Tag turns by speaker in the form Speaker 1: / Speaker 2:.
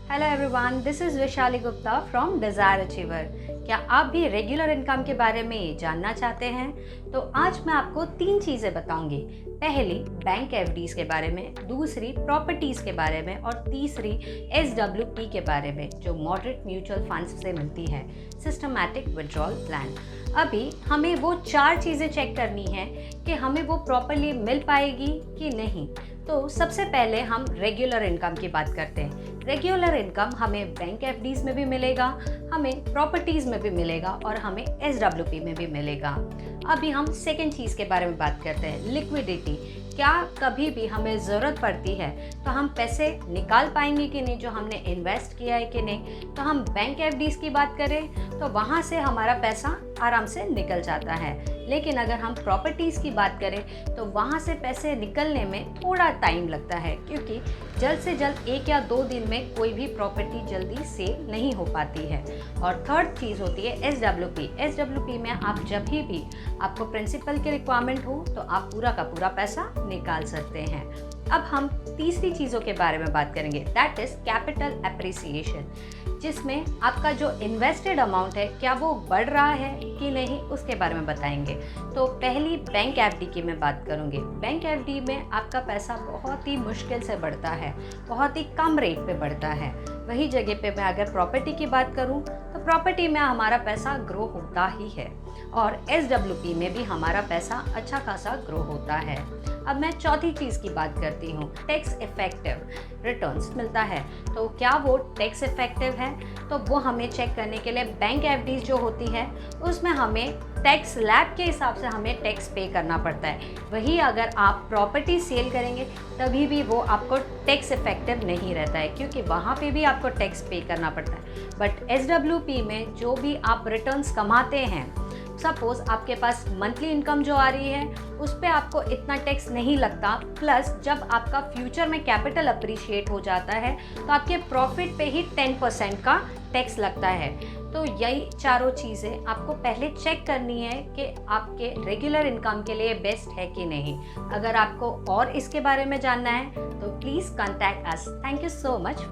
Speaker 1: Hello everyone, this is Vaishali Gupta from desire achiever. क्या आप भी रेगुलर इनकम के बारे में जानना चाहते हैं? तो आज मैं आपको 3 चीज़ें बताऊंगी। पहली बैंक एफडीज़ के बारे में, दूसरी प्रॉपर्टीज़ के बारे में और तीसरी एसडब्ल्यूपी के बारे में, जो मॉडरेट म्यूचुअल फंड्स से मिलती है, सिस्टमैटिक विड्रॉल प्लान। अभी हमें वो 4 चीज़ें चेक करनी है कि हमें वो प्रॉपरली मिल पाएगी कि नहीं। तो सबसे पहले हम रेगुलर इनकम की बात करते हैं। रेगुलर इनकम हमें बैंक एफडीज़ में भी मिलेगा, हमें प्रॉपर्टीज़ में भी मिलेगा और हमें एसडब्ल्यूपी में भी मिलेगा। अभी हम सेकेंड चीज़ के बारे में बात करते हैं, लिक्विडिटी। क्या कभी भी हमें ज़रूरत पड़ती है तो हम पैसे निकाल पाएंगे कि नहीं, जो हमने इन्वेस्ट किया है कि नहीं। तो हम बैंक एफडीज़ की बात करें तो वहाँ से हमारा पैसा आराम से निकल जाता है, लेकिन अगर हम प्रॉपर्टीज़ की बात करें तो वहाँ से पैसे निकलने में थोड़ा टाइम लगता है, क्योंकि जल्द से जल्द 1 या 2 दिन में कोई भी प्रॉपर्टी जल्दी सेल नहीं हो पाती है। और थर्ड चीज़ होती है एसडब्ल्यूपी। एसडब्ल्यूपी में आप जब भी आपको प्रिंसिपल की रिक्वायरमेंट हो तो आप पूरा का पूरा पैसा निकाल सकते हैं। अब हम तीसरी चीज़ों के बारे में बात करेंगे, दैट इज़ कैपिटल एप्रिसिएशन, जिसमें आपका जो इन्वेस्टेड अमाउंट है क्या वो बढ़ रहा है कि नहीं, उसके बारे में बताएंगे। तो पहली बैंक एफडी की मैं बात करूँगी। बैंक एफडी में आपका पैसा बहुत ही मुश्किल से बढ़ता है, बहुत ही कम रेट पे बढ़ता है। वही जगह पे मैं अगर प्रॉपर्टी की बात करूँ तो प्रॉपर्टी में हमारा पैसा ग्रो होता ही है और एसडब्ल्यूपी में भी हमारा पैसा अच्छा खासा ग्रो होता है। अब मैं चौथी चीज़ की बात करती हूँ, टैक्स इफेक्टिव रिटर्न्स मिलता है। तो क्या वो टैक्स इफेक्टिव है, तो वो हमें चेक करने के लिए बैंक एफडीज जो होती है उसमें हमें टैक्स स्लैब के हिसाब से हमें टैक्स पे करना पड़ता है। वही अगर आप प्रॉपर्टी सेल करेंगे तभी भी वो आपको टैक्स इफेक्टिव नहीं रहता है, क्योंकि वहाँ पे भी आपको टैक्स पे करना पड़ता है। बट एसडब्ल्यूपी में जो भी आप रिटर्न्स कमाते हैं, सपोज़ आपके पास मंथली इनकम जो आ रही है उस पर आपको इतना टैक्स नहीं लगता, प्लस जब आपका फ्यूचर में कैपिटल अप्रिशिएट हो जाता है तो आपके प्रॉफिट पे ही 10% का टैक्स लगता है। तो यही चारों चीज़ें आपको पहले चेक करनी है कि आपके रेगुलर इनकम के लिए बेस्ट है कि नहीं। अगर आपको और इसके बारे में जानना है तो please contact us. Thank you so much.